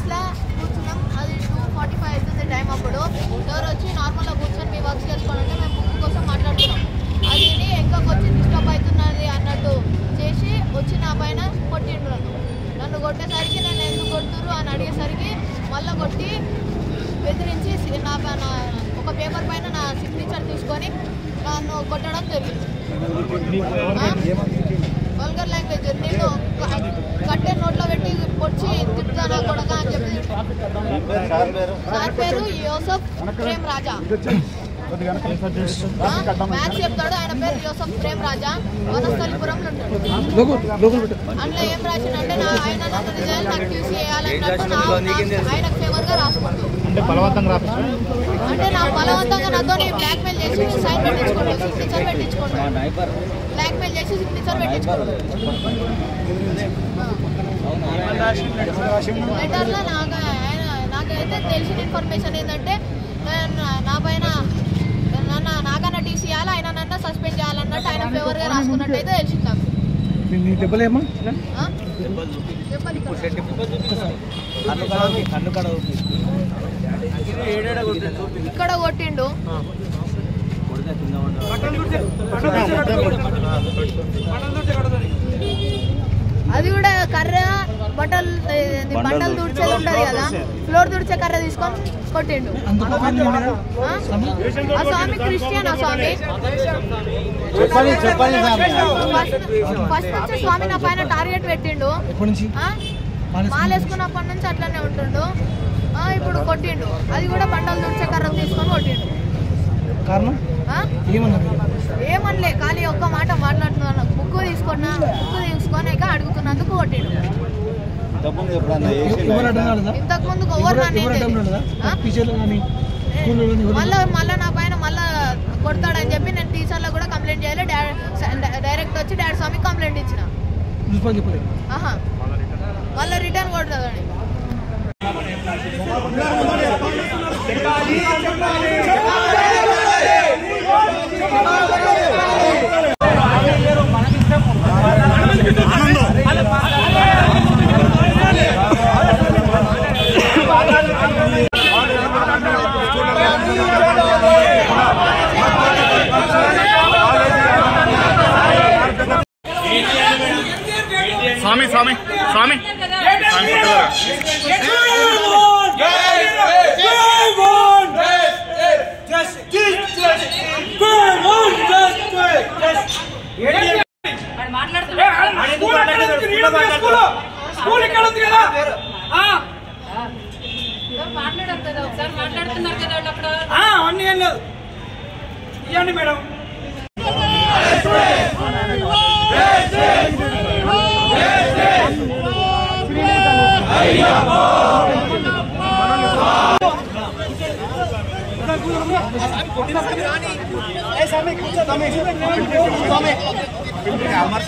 క్లాస్లో కూర్చున్నాం. అది 2:45 అవుతుంది టైం. అప్పుడు ఎవరు వచ్చి నార్మల్గా కూర్చొని మీ వర్క్ చేసుకోవాలంటే మేము బుక్ కోసం మాట్లాడుతున్నాం. అది ఎంకకు వచ్చి డిస్టర్బ్ అవుతున్నది అన్నట్టు చేసి వచ్చి నా పైన కొట్టిండు. నన్ను కొట్టేసరికి నేను ఎందుకు కొడుతురు అని అడిగేసరికి మళ్ళీ కొట్టి బెదిరించి ఒక పేపర్ పైన నా సిగ్నేచర్ తీసుకొని నన్ను కొట్టడం జరిగింది. Vulgar language. నేను కట్టే నోట్లో పెట్టి పొడిచి తిప్పుతానా కొడక అని చెప్పి. సార్ పేరు యూసఫ్ ప్రేమ్ రాజా. మ్యాథ్స్ చెప్తాడు. ఆయన పేరు యూసఫ్ ప్రేమ్ రాజా. వనస్థలిపురంలో ఉంటాడు. అందులో ఏం రాసిందంటే ఆయన నన్ను రిజైన్ నాకు తీసి వేయాలన్నట్టు ఆయనకు ఫేవర్గా రాసుకుంటాడు. అంటే నా బలవంతంగా నాతో బ్లాక్మెయిల్ చేసి సైన్ పెట్టించుకోండి, సిగ్నేచర్ పెట్టించుకోండి. బ్లాక్మెయిల్ చేసి సిగ్నేచర్ పెట్టించుకోండి. లెటర్లో నాకైతే తెలిసిన ఇన్ఫర్మేషన్ ఏంటంటే నా పైన నాకన్నా టీసీ చేయాలి, ఆయన నన్ను సస్పెండ్ చేయాలన్నట్టు ఆయన ఫేవర్గా రాసుకున్నట్టు అయితే తెలిసింది నాకు. ఇక్కడ కొట్టిండు. అది కూడా కర్ర బండలు తుడిచేది ఉంటది కదా, ఫ్లోర్ తుడిచే కర్ర తీసుకొని కొట్టిండు. ఆ స్వామి క్రిస్టియన్. ఆ స్వామి ఫస్ట్ నుంచి స్వామి నా పైన టార్గెట్ పెట్టిండు. మాలేసుకున్నప్పటి నుంచి అట్లనే ఉంటుండు. ఇప్పుడు కొట్టిండు. అది కూడా బండలు తుడిచే కర్ర తీసుకొని కొట్టిండు. ఏమనలే, ఖాళీ ఒక్క మాట మాట్లాడుతున్నాను. బుక్ తీసుకొని అడుగుతున్నందుకు కొట్టిండు. ఇంతకు ముందు మళ్ళీ నా పైన మళ్ళా కొడతాడని చెప్పి నేను టీచర్లో కూడా కంప్లైంట్ చేయాలి. డైరెక్ట్ వచ్చి డాడీ స్వామి కంప్లైంట్ ఇచ్చిన. మళ్ళీ రిటర్న్ కొడతాడని. స్వామి స్వామి స్వామి మాట్లాడుతున్నారు కదా అక్కడ అన్నీ ఏం లేదు. ఇవ్వండి మేడం. అమర్